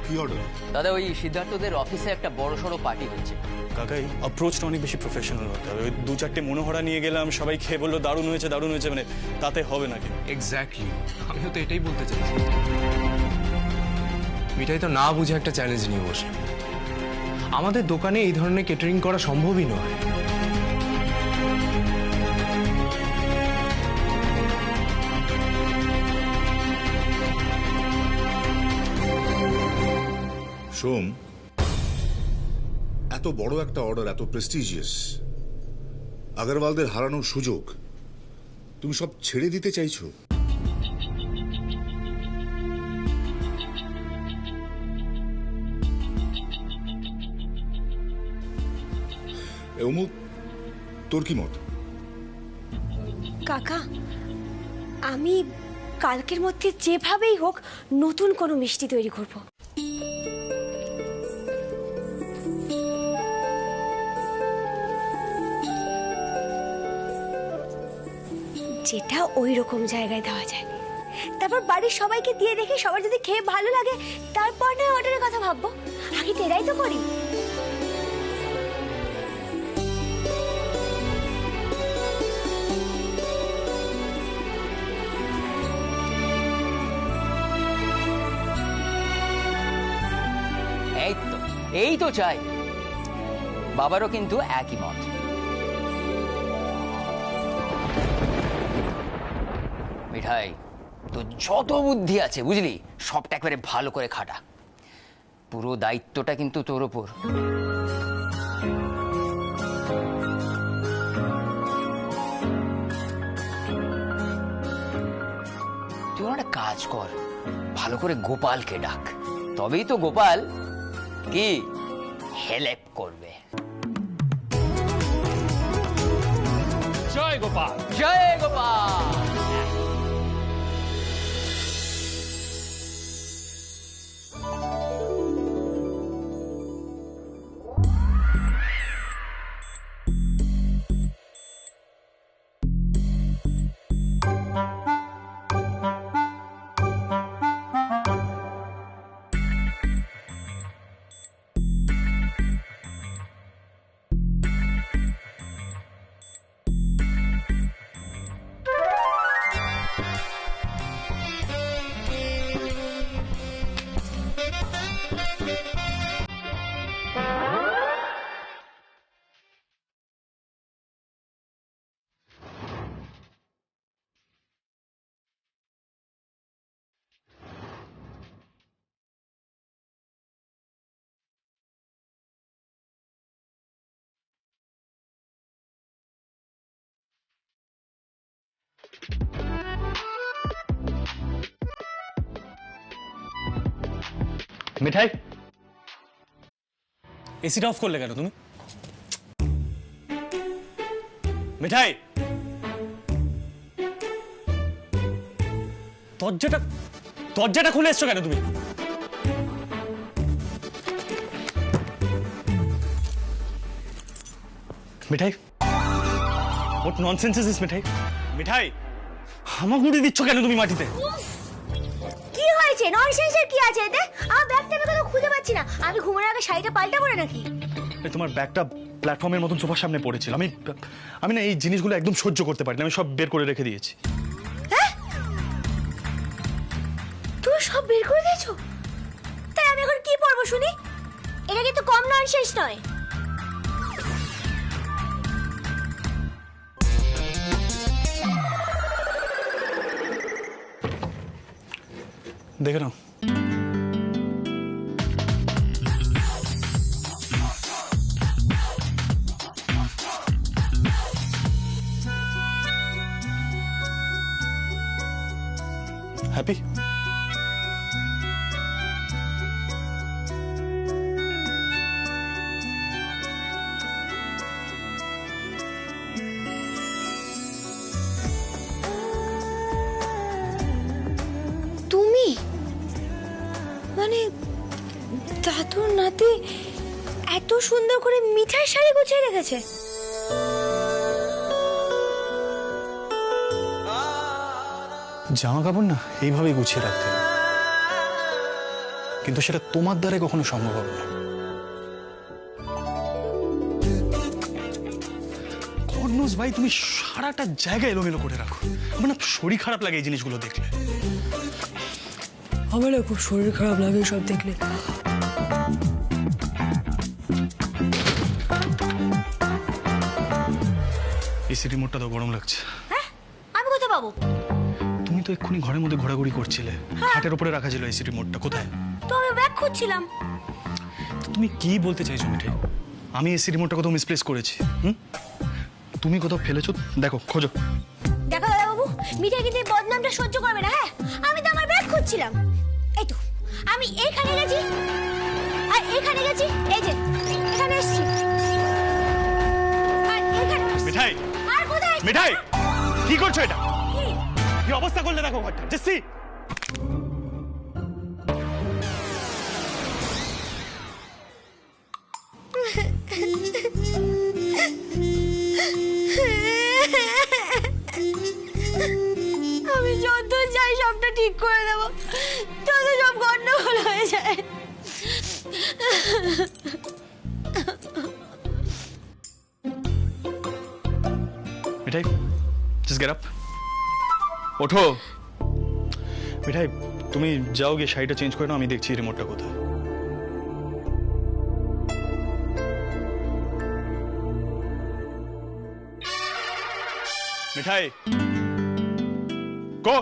কি অর্ডার? দাদা ওই সিদ্ধার্থদের অফিসে একটা বড়সড় পার্টি হচ্ছে। কাকাই অ্যাপ্রোচটা অনেক বেশি প্রফেশনাল হতে হবে। ওই 2-4টে মনোহরা নিয়ে গেলাম, সবাই খেয়ে বললো দারুণ হয়েছে দারুণ হয়েছে, মানে তাতে হবে নাকি? এক্স্যাক্টলি, আমিও তো এটাই বলতে চাইছি। মিঠাই তো না বুঝে একটা চ্যালেঞ্জ নিয়ে বসে। আমাদের দোকানে এই ধরনের কেটারিং করা সম্ভবই নয়। সোম, এত বড় একটা অর্ডার, এত প্রেস্টিজিয়াস, আগরওয়ালদের হারানোর সুযোগ, তুমি সব ছেড়ে দিতে চাইছো? অমুক, তোর কি মত? কাকা, আমি কালকের মধ্যে যেভাবেই হোক নতুন কোনো মিষ্টি তৈরি করব। যেটা ওই রকম জায়গায় দেওয়া যায়, তারপর বাড়ির সবাইকে দিয়ে দেখি সবার যদি খেয়ে ভালো লাগে তারপর না অর্ডারের কথা ভাববো। আগে তেরাই তো করি। এই তো চাই। বাবারও কিন্তু একই মত। মিঠাই, তো যত বুদ্ধি আছে বুঝলি, সবটা একবারে ভালো করে খাটা। পুরো দায়িত্বটা কিন্তু তোর ওপর। তুই একটা কাজ কর, ভালো করে গোপালকে ডাক, তবেই তো গোপাল কি হেল্প করবে। জয় গোপাল, জয় গোপাল। মিঠাই, এসিটা অফ করলে কেন তুমি? মিঠাই, দরজাটা খুলে এসছো কেন তুমি? মিঠাই, হোয়াট ননসেন্স ইজ দিস? মিঠাই, মিঠাই, হামাক মুড়ি দিচ্ছ কেন তুমি মাটিতে? কি হয়েছে? ননসেন্সের কি আছে এতে? আমার ব্যাগটা আমি কোথাও খুঁজে পাচ্ছি না। আমি ঘুমানোর আগে শাড়িটা পাল্টাবো না নাকি? তোমার ব্যাগটা প্ল্যাটফর্মের মতন সোফার সামনে পড়েছিল। আমি না এই জিনিসগুলো একদম সহ্য করতে পারি না। আমি সব বের করে রেখে দিয়েছি। হ্যাঁ, তুমি সব বের করে দিয়েছো? তাই আমি এখন কি পরবো শুনি? এটা কিন্তু কম ননসেন্স নয়। দেখে নাও। হ্যাপি? তুমি মানে দাদুর নাতি এত সুন্দর করে মিঠাই শাড়ি গুছিয়ে রেখেছে? জামা কাপড় না এইভাবেই গুছিয়ে রাখতে হবে। কিন্তু সেটা তোমার দ্বারা কখনো সম্ভব হবে না। কর্নস ভাই, তুমি সারাটা জায়গা এলোমেলো করে রাখো, আমার না শরীর খারাপ লাগে এই জিনিসগুলো দেখলে। আমার না খুব শরীর খারাপ লাগে সব দেখলে। এসি রিমোটটা তো গরম লাগছে। হ্যাঁ, আমি কোথায় পাবো? তুমি তো এক্ষুনি ঘরের মধ্যে ঘোরাঘুরি করছিলে, খাটের উপরে রাখা ছিল এসি রিমোটটা, কোথায়? তো আমি ব্যাগ খুঁজছিলাম। তুমি কি বলতে চাইছো মিঠে? আমি এসি রিমোটটা কোথাও মিসপ্লেস করেছি? তুমি কোথাও ফেলেছো? দেখো, খোঁজো। দেখো দাদা বাবু, মিঠাই কিন্তু এই বদনামটা সহ্য করবে না। হ্যাঁ, আমি তো আমার ব্যাগ খুঁজছিলাম। এই তো আমি এইখানে গেছি আর এখানে গেছি, এই যে এখানে এসেছি আর এখানে এসেছি। মিঠাই, আর কোথায়? মিঠাই, কি করছো এটা? কি? কি অবস্থা করলে দেখো ঘরটা, জেসি। আমি যত চাই সবটা ঠিক করে দেবো, তত সব গন্ডগোল হয়ে যায়। মিঠাই, জাস্ট গেট আপ, ওঠো। মিঠাই, তুমি যাও গিয়ে শাড়িটা চেঞ্জ করে নাও, আমি দেখছি রিমোটটা কোথায়। মিঠাই, গো।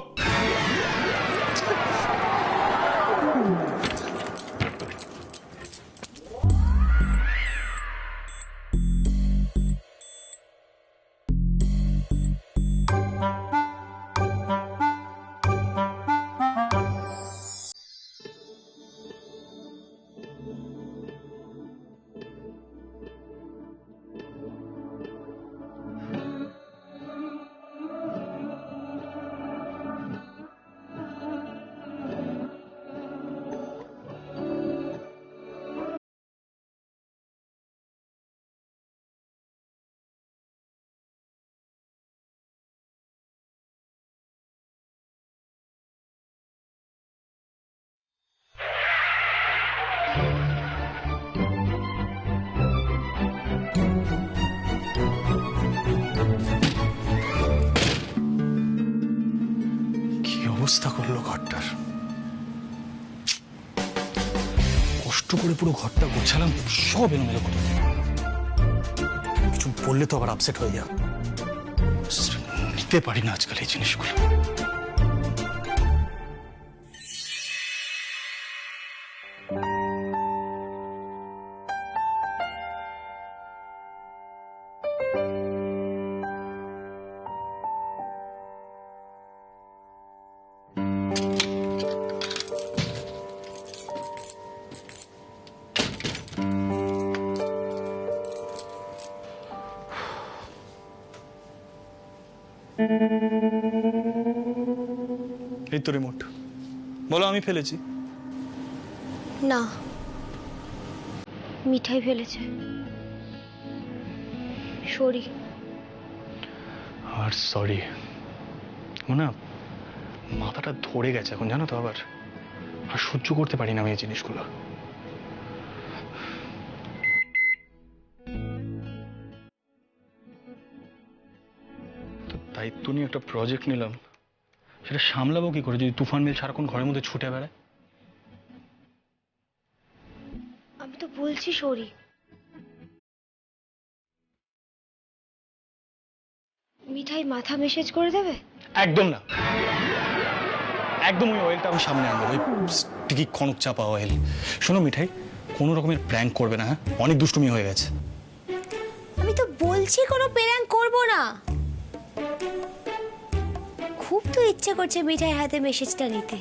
কি অবস্থা করলো ঘরটার! কষ্ট করে পুরো ঘরটা গোছালাম, সব এলোমেলো করে দিল। কিছু বললে তো আবার আপসেট হয়ে যাও। নিতে পারি না আজকাল এই জিনিসগুলো। এই তো রিমোট, বলো আমি ফেলেছি। না, মিঠাই ফেলেছে। সরি। আর সরি, ও না মাথাটা ধরে গেছে এখন, জানো তো, আবার আর সহ্য করতে পারি না আমি এই জিনিসগুলো। তো দায়িত্ব নিয়ে একটা প্রজেক্ট নিলাম, সেটা সামলাবো কি করে যদি তুফান মিল সারাক্ষণ ঘরের মধ্যে ছুটে বেড়ায়? আমি তো বলছি সরি। মিঠাই মাথা মেসেজ করে দেবে? একদম না, একদম ওই অয়েলটা আমি সামনে আনবো, ওই স্টিকি খনক চাপা অয়েল। শোনো মিঠাই, কোনো রকমের প্র্যাঙ্ক করবে না, হ্যাঁ? অনেক দুষ্টুমি হয়ে গেছে। আমি তো বলছি কোনো প্র্যাঙ্ক করব না। খুব তো ইচ্ছে করছে মিঠাই হাতে মেসেজটা নিতে।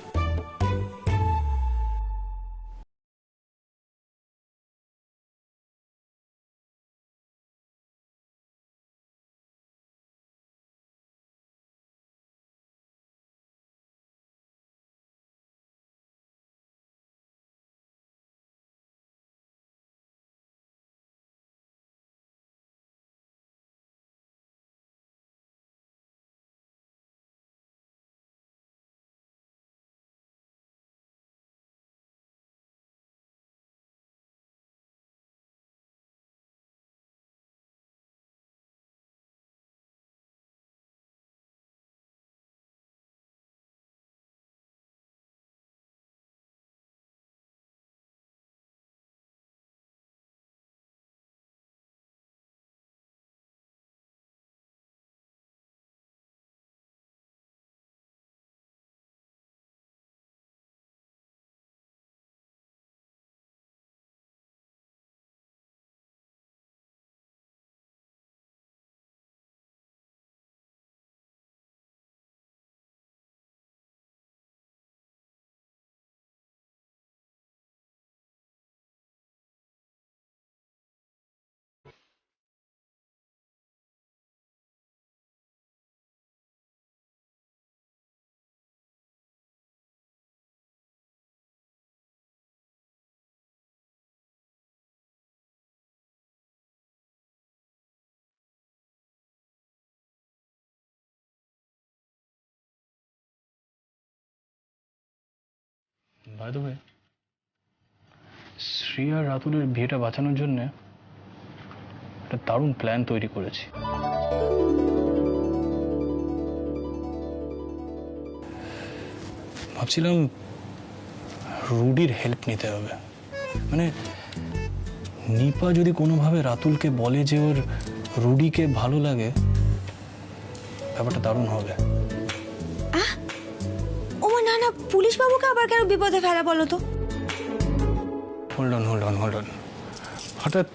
বাই দ্য ওয়ে, শ্রী আর রাতুলের বিয়েটা বাঁচানোর জন্য একটা দারুণ প্ল্যান তৈরি করেছি। ভাবছিলাম রুডির হেল্প নিতে হবে। মানে নিপা যদি কোনোভাবে রাতুলকে বলে যে ওর রুডিকে ভালো লাগে, ব্যাপারটা দারুণ হবে। ও না না, পুলিশ বাবুকে আবার কেন বিপদে ফেলা বলো তো? Hold on. হঠাৎ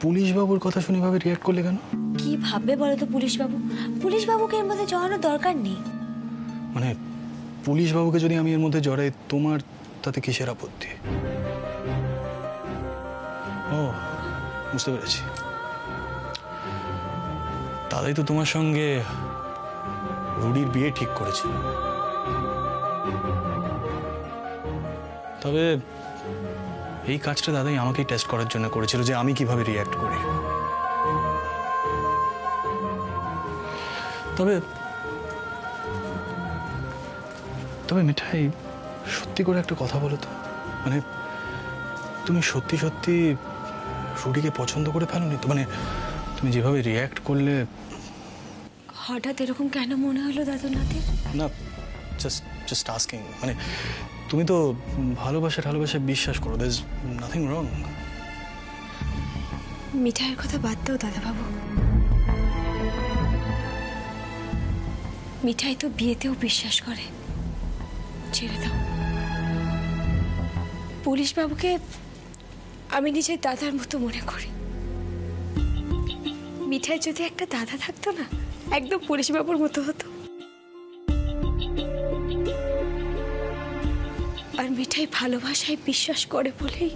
পুলিশ বাবুর কথা শুনে ভাবে রিয়াক্ট করলে কেন? কি ভাববে বলো তো পুলিশ বাবু? পুলিশ বাবুকে এর মধ্যে জড়ানোর দরকার নেই। মানে পুলিশ বাবুকে যদি আমি এর মধ্যে জড়াই, তোমার তাতে কিসের আপত্তি? ও, বুঝতে পেরেছি। দাদাই তো তোমার সঙ্গে রুডির বিয়ে ঠিক করেছে। তবে এই কাজটা দাদাই আমাকেই টেস্ট করার জন্য করেছিল, যে আমি কিভাবে রিয়্যাক্ট করি। তবে তবে মিঠাই, সত্যি করে একটা কথা বলো তো, মানে তুমি সত্যি সত্যি রুডিকে পছন্দ করে ফেলোনি তো? মানে তুমি যেভাবে রিয়্যাক্ট করলে। হঠাৎ এরকম কেন মনে হলো দাদুনাথের? না, জাস্ট আস্কিং। মানে তুমি তো ভালোবাসায় বিশ্বাস করো, দের ইজ নাথিং রং। মিঠাইয়ের কথা বাদ দাও দাদাবাবু। মিঠাই তো বিয়েতেও বিশ্বাস করে, ছেড়ে দাও। পুলিশ বাবুকে আমি নিজের দাদার মতো মনে করি। মিঠাই যদি একটা দাদা থাকতো না, একদম পুলিশ বাবুর মতো হতো। আর মিঠাই ভালোবাসায় বিশ্বাস করে বলেই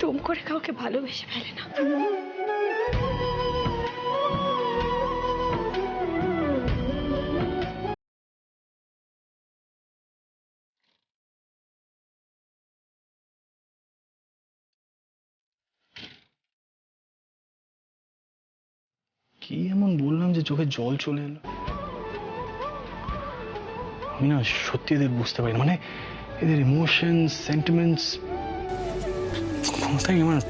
তুম করে কাউকে ভালোবেসে ফেলে না। কি এমন বললাম যে চোখে জল চলে এলো? আমি না সত্যি এদের বুঝতে পারি না। মানে এদের ইমোশনস, সেন্টিমেন্টস কোনটাই আমার।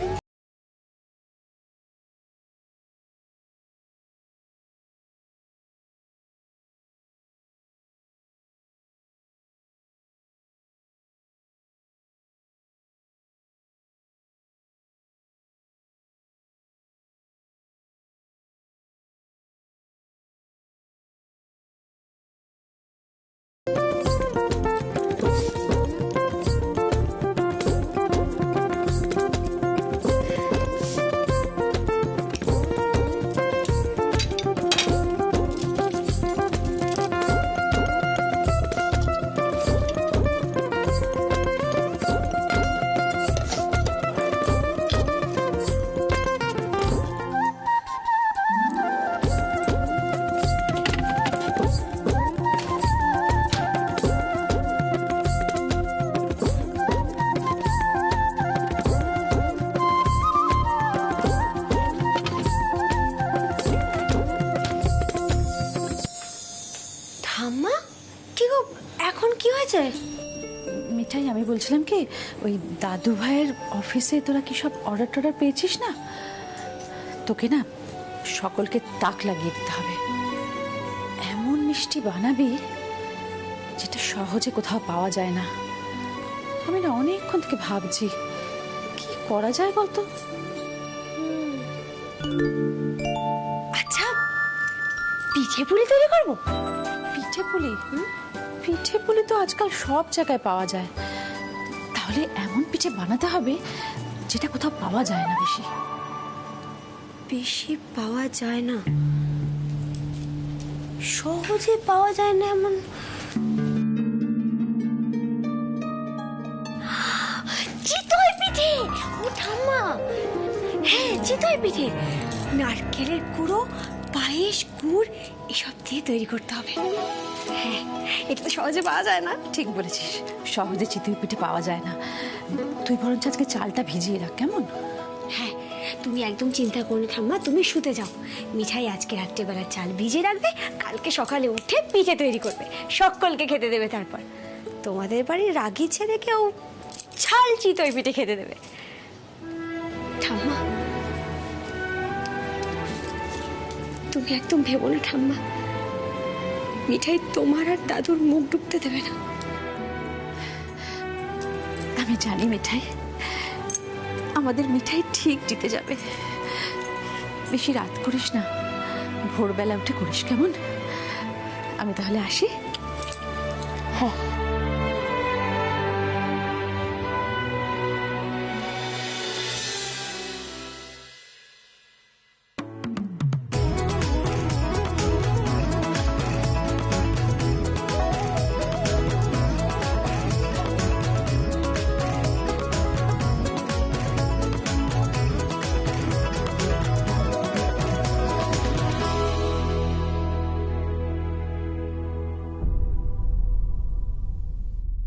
ঠাম্মা, কি গো, এখন কি হয়েছে? মিঠাই, আমি বলছিলাম কি, ওই দাদু ভাইয়ের অফিসে তোরা কি সব অর্ডার টর্ডার পেয়েছিস না? তোকে না সকলকে তাক লাগিয়ে দিতে হবে। এমন মিষ্টি বানাবি যেটা সহজে কোথাও পাওয়া যায় না। আমি না অনেকক্ষণ থেকে ভাবছি কি করা যায় বলতো। আচ্ছা, পিঠে পুলি তৈরি করবো। পিঠে পুলি? পিঠে পুলি তো আজকাল সব জায়গায় পাওয়া যায়। তাহলে এমন পিঠে বানাতে হবে যেটা কোথাও পাওয়া যায় না বেশি। বেশি পাওয়া যায় না, সহজে পাওয়া যায় না এমন। চিতই পিঠে! ও ঠাম্মা, হ্যাঁ চিতই পিঠে। নারকেলের কুড়ো, পায়েস, গুড় এসব দিয়ে তৈরি করতে হবে। হ্যাঁ, এটা তো সহজে পাওয়া যায় না। ঠিক বলেছিস, সহজে চিতই পিঠে পাওয়া যায় না। তুই বরঞ্চ আজকে চালটা ভিজিয়ে রাখ, কেমন? হ্যাঁ, তুমি একদম চিন্তা করো না ঠাম্মা, তুমি শুতে যাও। মিঠাই আজকে রাত্রেবেলা চাল ভিজিয়ে রাখবে, কালকে সকালে উঠে পিঠে তৈরি করবে, সকলকে খেতে দেবে। তারপর তোমাদের বাড়ির রাগী ছেলেকেও ছাল চিতই পিঠে খেতে দেবে। ঠাম্মা, তুমি একদম ভেবো না ঠাম্মা, মিঠাই তোমার আর দাদুর মুখ ডুবতে দেবে না। আমি জানি মিঠাই, আমাদের মিঠাই ঠিক জিতে যাবে। বেশি রাত করিস না, ভোরবেলা উঠে করিস কেমন? আমি তাহলে আসি। হ্যাঁ,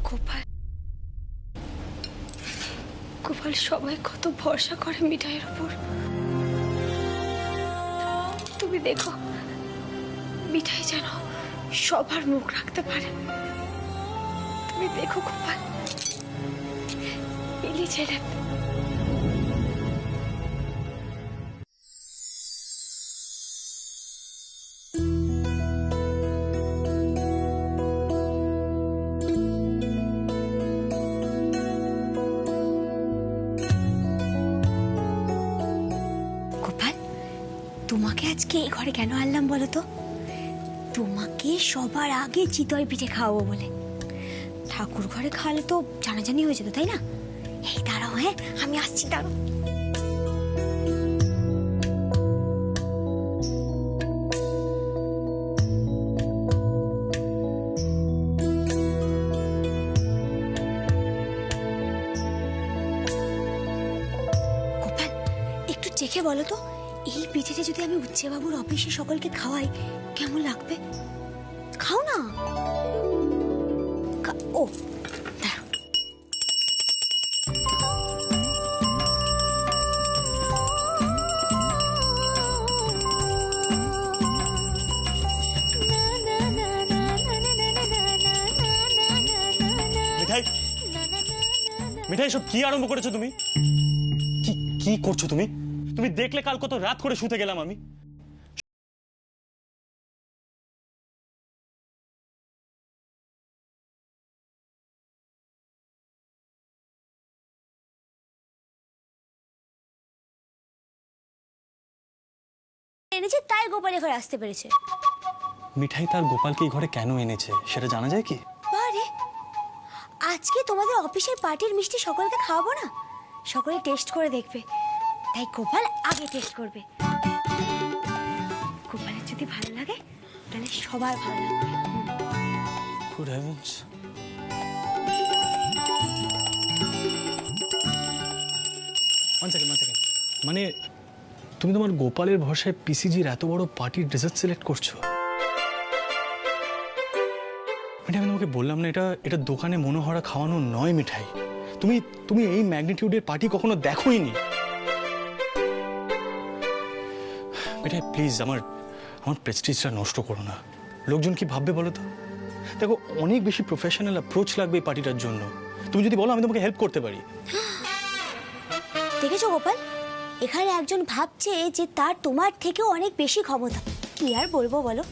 গোপাল, গোপাল সবাই কত ভরসা করে মিঠাইয়ের উপর। তুমি দেখো মিঠাই যেন সবার মুখ রাখতে পারে। তুমি দেখো গোপাল, মিলি ছেলে। গোপাল, তোমাকে আজকে এই ঘরে কেন আনলাম বলো তো? তোমাকে সবার আগে চিতই পিঠে খাওয়াবো বলে। ঠাকুর ঘরে খাওয়ালে তো জানাজানি হয়ে যেত, তাই না? এই দাঁড়াও, হ্যাঁ আমি আসছি, দাঁড়াও। গোপাল, একটু চেখে বলো তো, এই পিঠেটা যদি আমি উচ্চবাবুর অফিসে সকলকে খাওয়াই কেমন লাগবে? খাও না। ও দাঁড়াও। মিঠাই, মিঠাই সব কি আরম্ভ করেছো তুমি? কি কি করছো তুমি? তুমি দেখলে কাল কত রাত করে শুতে গেলাম আমি। এনেছে তাই গোপাল ঘরে আসতে পেরেছে। মিঠাই তার গোপালকে এই ঘরে কেন এনেছে সেটা জানা যায় কি? বারে, আজকে তোমাদের অফিসের পার্টির মিষ্টি সকলকে খাওয়াবো না? সকলে টেস্ট করে দেখবে, তাই গোপাল আগে টেস্ট করবে। গোপালের যদি ভালো লাগে তাহলে সবার ভালো লাগবে। Good heavens! One second. মানে তুমি তোমার গোপালের ভরসায় পিসিজির এত বড় পার্টির ডেজার্ট সিলেক্ট করছো? মিঠাই, আমি তোমাকে বললাম না, এটা দোকানে মনোহরা খাওয়ানো নয় মিঠাই। তুমি এই ম্যাগনিটিউডের পার্টি কখনো দেখোইনি। মিঠাই প্লিজ, আমার প্রেস্টিজটা নষ্ট করো না। লোকজন কি ভাববে বলো তো? দেখো, অনেক বেশি প্রফেশনাল অ্যাপ্রোচ লাগবে এই পার্টিটার জন্য। তুমি যদি বলো আমি তোমাকে হেল্প করতে পারি। দেখেছো গোপাল, এখানে একজন ভাবছে যে তার তোমার থেকেও অনেক বেশি ক্ষমতা। কি আর বলবো বলো?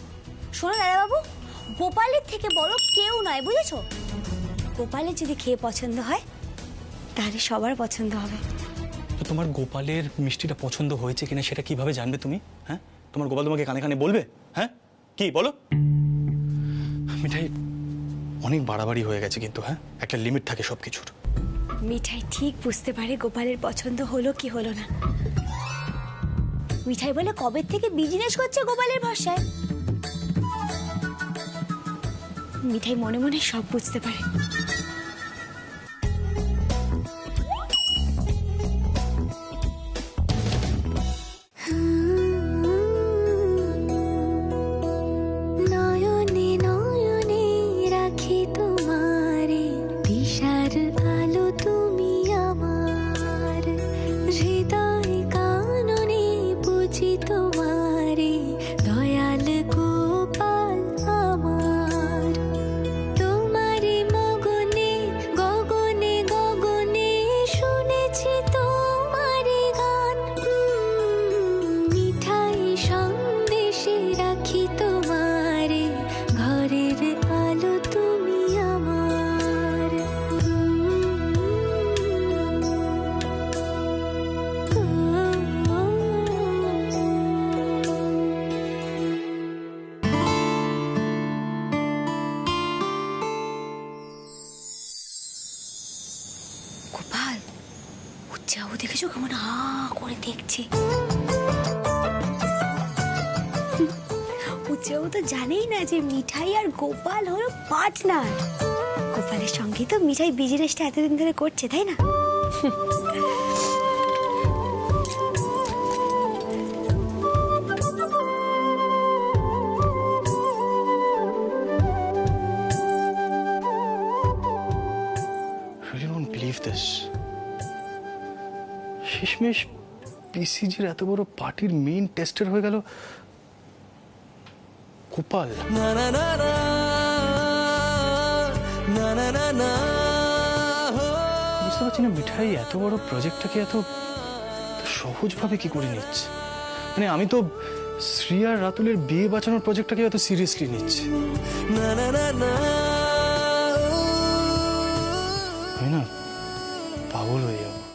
শোনো দাদাবাবু, গোপালের থেকে বড় কেউ নয়, বুঝেছো? গোপালের যদি খেয়ে পছন্দ হয় তাহলে সবার পছন্দ হবে। তো তোমার গোপালের মিষ্টিটা পছন্দ হয়েছে কিনা সেটা কিভাবে জানবে তুমি? হ্যাঁ, তোমার গোপাল তোমাকে কানে কানে বলবে? হ্যাঁ, কি বলো? মিঠাই, অনেক বাড়াবাড়ি হয়ে গেছে কিন্তু। হ্যাঁ, একটা লিমিট থাকে সবকিছুর। মিঠাই ঠিক বুঝতে পারে গোপালের পছন্দ হলো কি হলো না। মিঠাই বলে কবে থেকে বিজনেস করছে গোপালের ভরসায়। মিঠাই মনে মনে সব বুঝতে পারে। দয়াল গোপাল আমার, তোমারি মগ যাও দেখেছো কেমন হা করে দেখছে। উচ্চাও তো জানেই না যে মিঠাই আর গোপাল হলো পার্টনার। গোপালের সঙ্গে তো মিঠাই বিজনেসটা এতদিন ধরে করছে, তাই না? really don't believe this. শেষমেশ পিসিজির এত বড় পার্টির মেইন টেস্টার হয়ে গেল গোপাল। বুঝতে পারছি না মিঠাই এত বড় প্রজেক্টটাকে এত সহজভাবে কি করে নিচ্ছে। মানে আমি তো শ্রী আর রাতুলের বিয়ে বাঁচানোর প্রজেক্টটাকে এত সিরিয়াসলি নিচ্ছি।